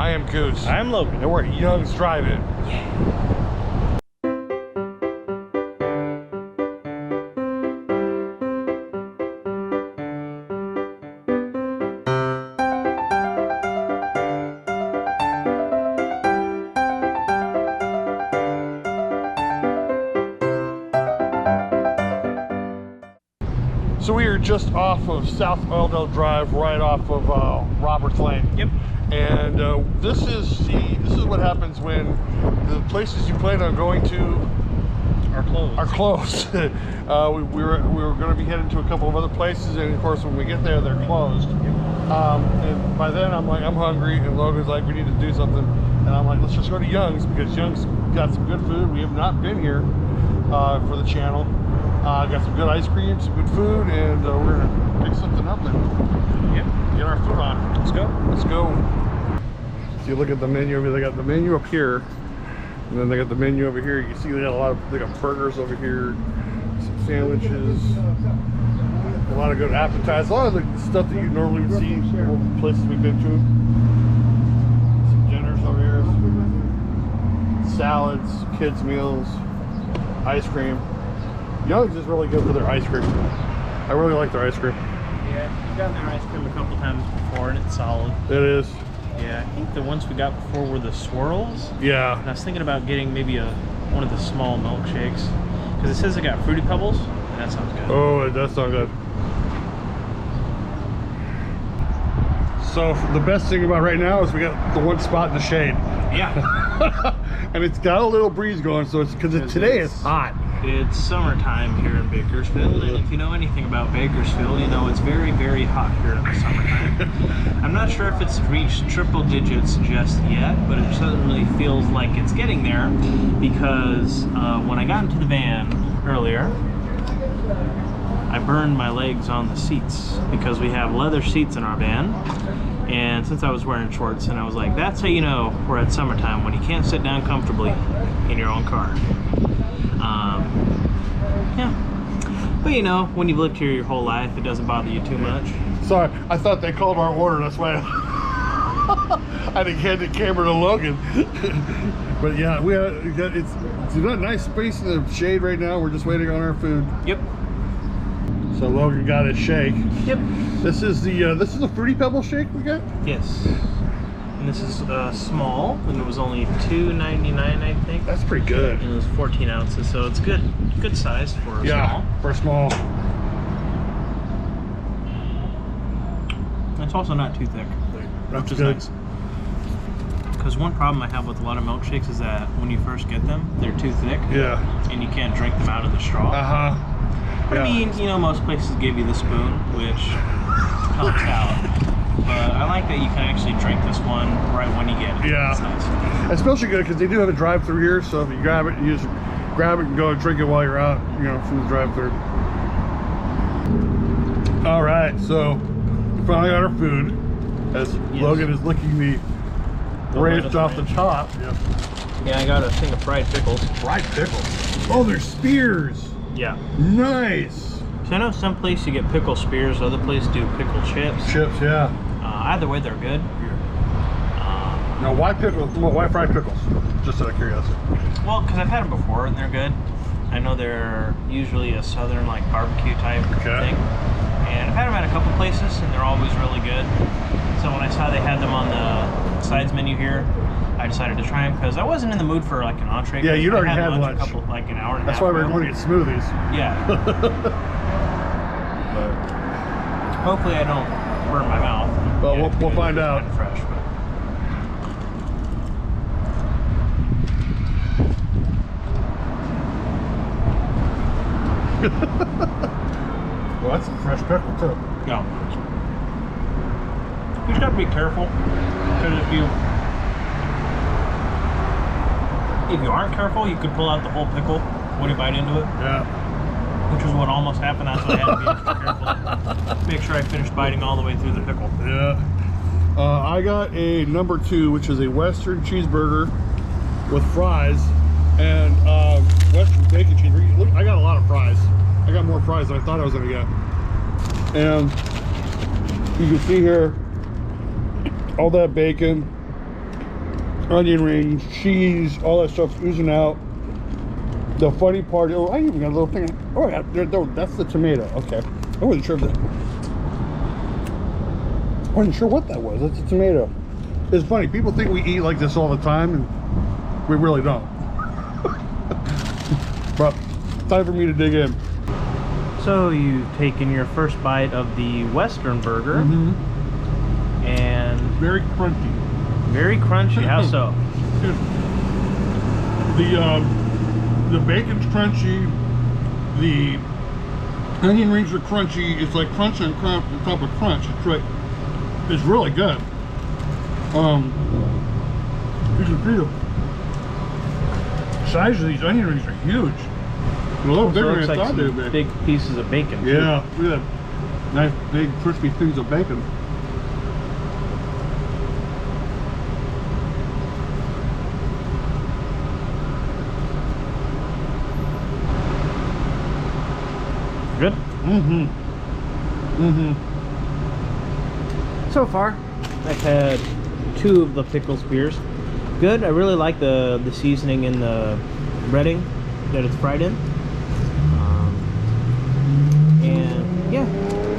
I am Goose. I'm Logan. And we're at Young's Drive-In. So we are just off of South Oildale Drive, right off of Roberts Lane. Yep. And this is what happens when the places you plan on going to are closed. we were going to be heading to a couple of other places, and of course when we get there, they're closed. Yep. And by then I'm like, I'm hungry, and Logan's like, we need to do something, and I'm like, let's just go to Young's, because Young's got some good food. We have not been here for the channel. Got some good ice cream, some good food, and we're gonna pick something up and get our food on. Let's go. Let's go. So you look at the menu over here. They got the menu up here, and then they got the menu over here. You see they got they got burgers over here, some sandwiches, a lot of good appetizers, a lot of the stuff that you normally would see in all the places we've been to. Some dinners over here, salads, kids meals, ice cream. Young's is really good for their ice cream. I really like their ice cream. Yeah, we've gotten their ice cream a couple times before, and it's solid. It is. Yeah, I think the ones we got before were the swirls. Yeah. And I was thinking about getting maybe one of the small milkshakes, because it says it got Fruity Pebbles, and that sounds good. Oh, it does sound good. So the best thing about right now is we got the one spot in the shade. Yeah. And it's got a little breeze going, so it's because today it's hot. It's summertime here in Bakersfield, and if you know anything about Bakersfield, you know it's very, very hot here in the summertime. I'm not sure if it's reached triple digits just yet, but it certainly feels like it's getting there, because when I got into the van earlier, I burned my legs on the seats, because we have leather seats in our van. And since I was wearing shorts, and I was like, that's how you know we're at summertime, when you can't sit down comfortably in your own car. Yeah. But you know, when you've lived here your whole life, it doesn't bother you too much. Sorry, I thought they called our order, that's why I didn't hand the camera to Logan. But yeah, it's a nice space in the shade right now. We're just waiting on our food. Yep. So Logan got his shake. Yep. This is the Fruity Pebble shake we got? Yes. And this is small, and it was only $2.99, I think. That's pretty good. And it was 14 ounces, so it's good size for a small. Yeah, for small. It's also not too thick, which is good. nice. Because one problem I have with a lot of milkshakes is that when you first get them, they're too thick. Yeah. And you can't drink them out of the straw. Uh-huh. But yeah. I mean, you know, most places give you the spoon, which helps out. But I like that you can actually drink this one right when you get it. Yeah. It's nice. Especially good because they do have a drive-through here, so if you grab it, you just grab it and go and drink it while you're out, you know, from the drive-through. All right, so we finally got our food, as Logan is licking the ranch off the top. Yeah, I got a thing of fried pickles. Fried pickles? Oh, they're spears. Yeah. Nice. So I know some place you get pickle spears, other place do pickle chips. Chips, yeah. Either way, they're good. Now, why pickles? Well, why fried pickles? Just out of curiosity. Well, because I've had them before and they're good. I know they're usually a southern, like, barbecue type thing. And I've had them at a couple places and they're always really good. So when I saw they had them on the sides menu here, I decided to try them because I wasn't in the mood for like an entree. Yeah, you'd already had lunch. Like an hour and a half. That's why we're going to get smoothies. Yeah. But hopefully I don't burn my mouth. Well, we'll find out. Fresh, Well, that's some fresh pickle too. No. You just got to be careful because if you aren't careful, you could pull out the whole pickle when you bite into it. Yeah. Which is what almost happened. That's why I had to be extra careful. Make sure I finished biting all the way through the pickle. Yeah. I got a number 2, which is a Western cheeseburger with fries and Western bacon cheese. Look, I got a lot of fries. I got more fries than I thought I was going to get. And you can see here all that bacon, onion rings, cheese, all that stuff's oozing out. The funny part, oh, I even got a little thing. Oh, yeah, that's the tomato. Okay, I wasn't sure if that. I wasn't sure what that was. That's a tomato. It's funny. People think we eat like this all the time, and we really don't. But time for me to dig in. So you've taken your first bite of the Western burger, and Very crunchy. very crunchy. How so? The bacon's crunchy. The onion rings are crunchy. It's like crunch on top of crunch. It's really good. You can see the size of these onion rings are huge. A little bigger than I thought they would be. Big pieces of bacon. Yeah, look at that nice big crispy things of bacon. Good. So far, I've had 2 of the pickle spears. Good. I really like the seasoning in the breading that it's fried in. And yeah,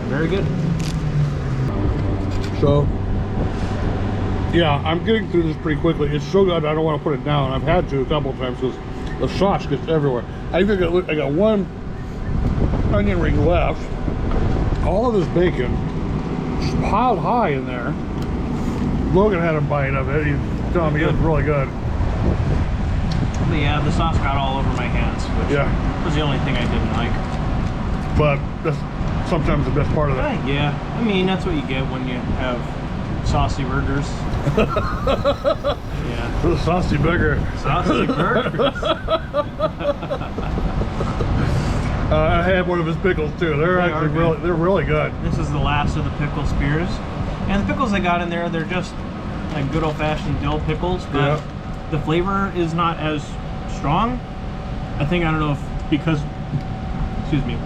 very good. So, yeah, I'm getting through this pretty quickly. It's so good, I don't want to put it down. I've had to a couple of times because the sauce gets everywhere. I got one onion ring left. All of this bacon just piled high in there. Logan had a bite of it. He's telling me it's really good. But yeah, the sauce got all over my hands, which was the only thing I didn't like. But that's sometimes the best part of that. Yeah, I mean, that's what you get when you have saucy burgers. Yeah. The saucy burger. Saucy burgers. I had one of his pickles too. They're really good. This is the last of the pickle spears. And the pickles I got in there, they're just like good old-fashioned dill pickles, but the flavor is not as strong. I don't know if because, excuse me,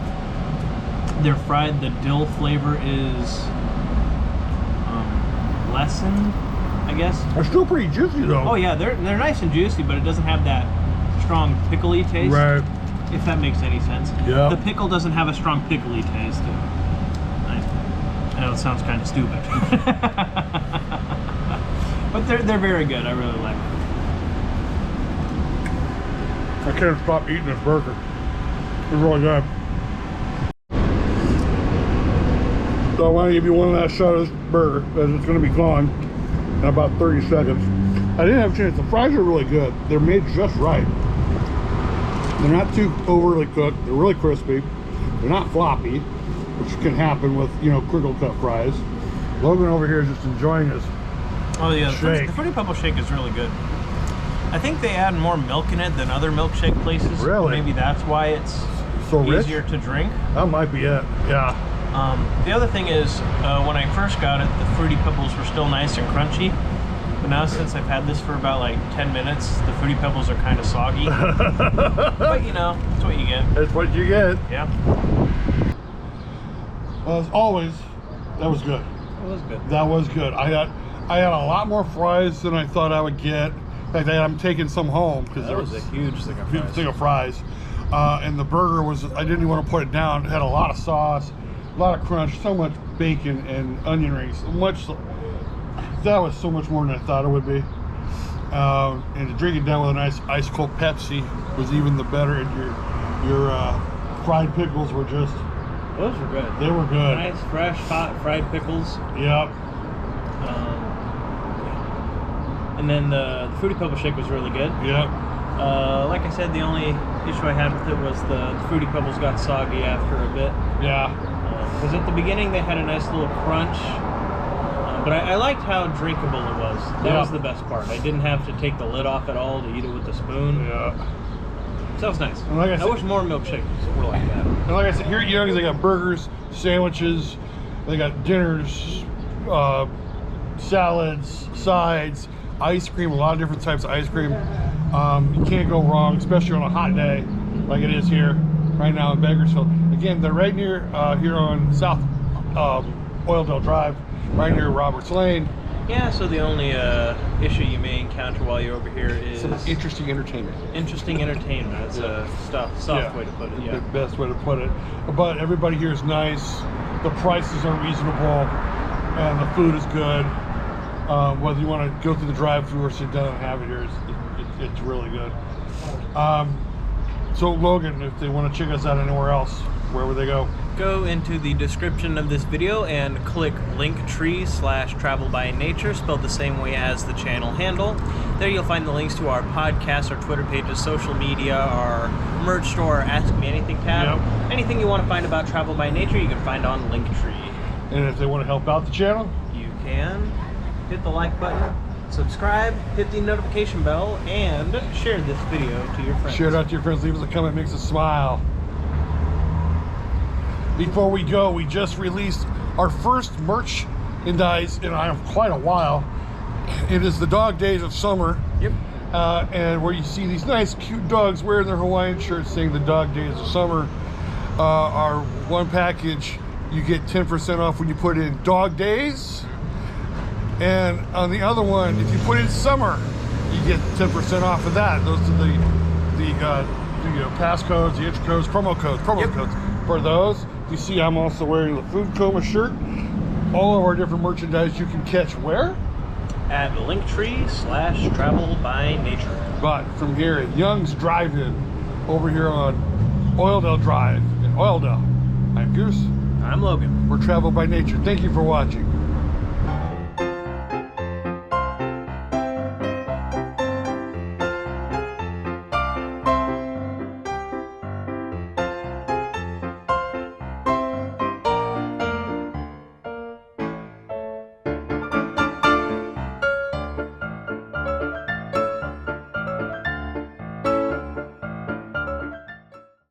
they're fried, the dill flavor is lessened, I guess. They're still pretty juicy though. Oh yeah, they're nice and juicy, but it doesn't have that strong pickly taste. Right. If that makes any sense. Yeah. The pickle doesn't have a strong pickly taste. I know it sounds kind of stupid. But they're very good. I really like them. I can't stop eating this burger. It's really good. So I want to give you one last shot of this burger as it's going to be gone in about 30 seconds. I didn't have a chance. The fries are really good. They're made just right. They're not too overly cooked. They're really crispy. They're not floppy, which can happen with, crinkle cut fries. Logan over here is just enjoying his shake. The Fruity Pebble shake is really good. I think they add more milk in it than other milkshake places. Really? Maybe that's why it's so easier to drink. That might be it. Yeah. The other thing is, when I first got it, the Fruity Pebbles were still nice and crunchy. But now since I've had this for about like 10 minutes, the Fruity Pebbles are kind of soggy. But it's what you get. That's what you get. Yeah. As always, that was good. It was good. That was good. I had a lot more fries than I thought I would get. In fact, I'm taking some home because there was a huge thing of fries. And the burger was, I didn't even want to put it down. It had a lot of sauce, a lot of crunch, so much bacon and onion rings. That was so much more than I thought it would be. And to drink it down with a nice ice cold Pepsi was even the better. And your fried pickles were just... Those were good. They were good. Nice, fresh, hot fried pickles. Yep. And then the Fruity Pebble shake was really good. Yep. Like I said, the only issue I had with it was the Fruity Pebbles got soggy after a bit. Yeah. Because at the beginning they had a nice little crunch. But I liked how drinkable it was. That was the best part. I didn't have to take the lid off at all to eat it with the spoon. Yeah. So that was nice. And like I wish more milkshakes were like that. And like I said, here at Young's, they got burgers, sandwiches, they got dinners, salads, sides, ice cream, a lot of different types of ice cream. You can't go wrong, especially on a hot day like it is here right now in Bakersfield. Again, they're right near here on South Oildale Drive, right near Roberts Lane. Yeah, so the only issue you may encounter while you're over here is Some interesting entertainment. interesting entertainment. That's a soft way to put it. The best way to put it. But everybody here is nice. The prices are reasonable, and the food is good. Whether you want to go through the drive-thru or sit down and have it here, it's really good. So Logan, if they want to check us out anywhere else, where would they go? Go into the description of this video and click linktree/travelbynature, spelled the same way as the channel handle. There you'll find the links to our podcast, our Twitter pages, social media, our merch store, our Ask Me Anything tab. Yep. Anything you want to find about Travel by Nature, you can find on Linktree. And if they want to help out the channel, You can hit the like button, subscribe, hit the notification bell, and share this video to your friends. share it out to your friends, leave us a comment, makes us smile. Before we go, we just released our first merchandise in quite a while. It is the Dog Days of Summer. Yep. And where you see these nice, cute dogs wearing their Hawaiian shirts saying the Dog Days of Summer. Our one package, you get 10% off when you put in Dog Days. And on the other one, if you put in Summer, you get 10% off of that. Those are the passcodes, the entry codes, promo codes for those. You see I'm also wearing the Food Coma shirt. All of our different merchandise you can catch where? At linktree/travelbynature. But from here at Young's Drive-In, over here on Oildale Drive in Oildale. I'm Goose. I'm Logan. We're Travel by Nature. Thank you for watching.